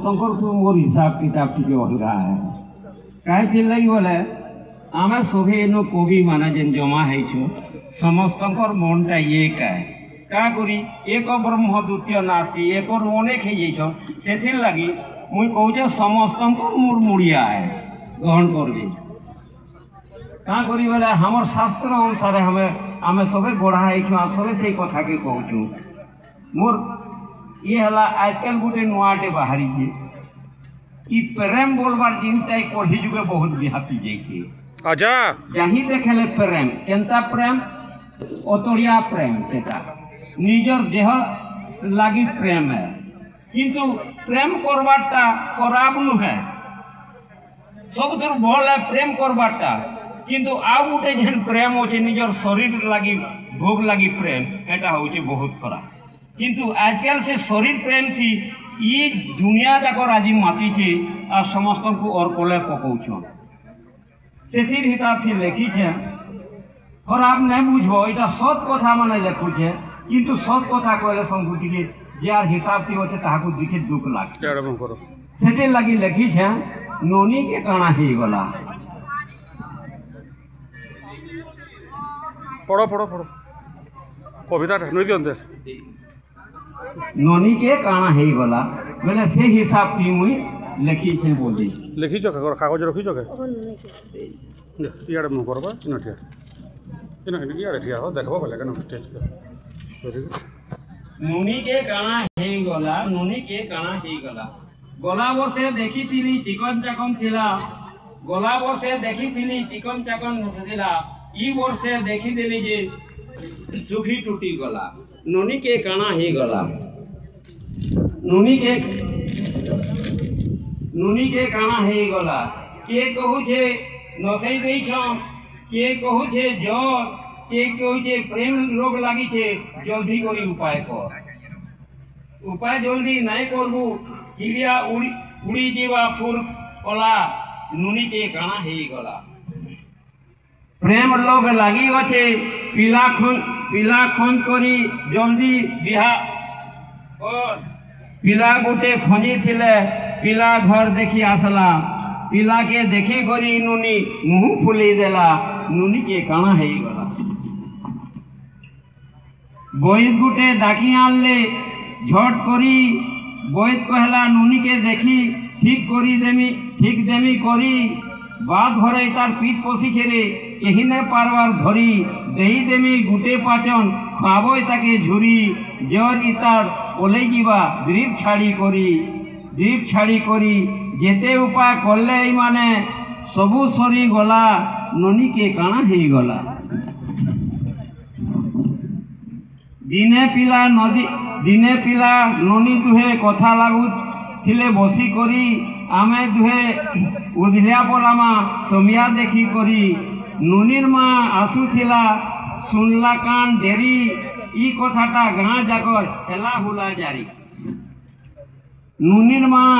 समस्त मोर हिसाब किताब टी अलगा है कहीं लगी बोले आम सभी इन कवि माने जेन जमा हो समस्त मनटा एक है क्या करी एक ब्रह्म द्वितीय नास्ती एक अनेक हो से लगी मुई कहूँ समस्त मोर मुड़िया है ग्रहण कर क्या करी बोले हमार शास्त्र अनुसार हमें आम सबे गढ़ा सबे से कथा के कहूँ मोर ये है आजकल गोटे नुआटे बाहरी कि प्रेम बोलबार जिनटा कढ़ी जुगे बहुत व्यापी जाइए अच्छा जही देखे प्रेम केनता प्रेम अतड़िया प्रेम सेटा निजर देह लगी प्रेम है किंतु प्रेम करवाटा खराब नुहे सब भल है प्रेम करवाटा किंतु आउ गोटे जेन प्रेम अच्छे निजर शरीर लगी भोग लगी प्रेम एटा होचे बहुत खराब किंतु आजकल से शरीर प्रेम थी ये दुनिया जाक आज मातीचे आ समस्त को और कोले पकौछन से हिसाब से लिखी खराब नहीं बुझब यहाँ सत कथा माने लिखुचे किंतु सत कथा कहले संस्कृति के जार हिसाब से अच्छे ताकू दिखे दुख लगे से लगी लिखी नोनी के काना ही गला पढ़ो पढ़ो पढ़ो कविता नोनी के काना है गला मैंने से हिसाब से मुई लिखी से बोली लिखी कागज रखी इे मुँह करवा इे ठिया हो देखो बोले क्या स्टेज नोनी के काना है गला नोनी के काना है गला गला वर्षे देखी थी टिकन चाकन थिला गला वर्षे देखी थी टिकन चाकन थिला ई वर्षे देखी देली जे सुखी टूटी गला नोनी के काना ही गला नोनी के काना ही गला के कहू छे नसई देई छ के कहू छे जर के कहू छे प्रेम रोग लागी छे जल्दी करी उपाय कर उपाय जल्दी नहीं करबू चिड़िया उड़ी जीवा फुर कला नोनी के काना ही गला प्रेम लोग लगी अच्छे पिला खन करी जल्दी बिहा और पिला गोटे खजी थिले पिला घर देखी आसला पिला के देखी करी नुनी मुँह फुली देला नुनी के काना है गला बैद गोटे डाकी आनले झट करी बैद कहला नुनी के देखी ठीक देमी करी बाद घरे तार पीठ पशी छेड़े यही न पारवार धरी देही देमी गुटे पाचन खाबो ताके झुरी जर इतार ओले जीवा द्रीप छाड़ी करी जेते उपाय करले माने सबू सरी गला ननी के काना ही गला दिने पिला ननी दुहे कथा लागू थिले बसी करी आमे दुहे उधिया पलामा समिया देखी करी नुनीर माँ आसुथिला सुनला कान डेरी ई कथाटा गाँ जाकर हेला हुला जारी नुनीर माँ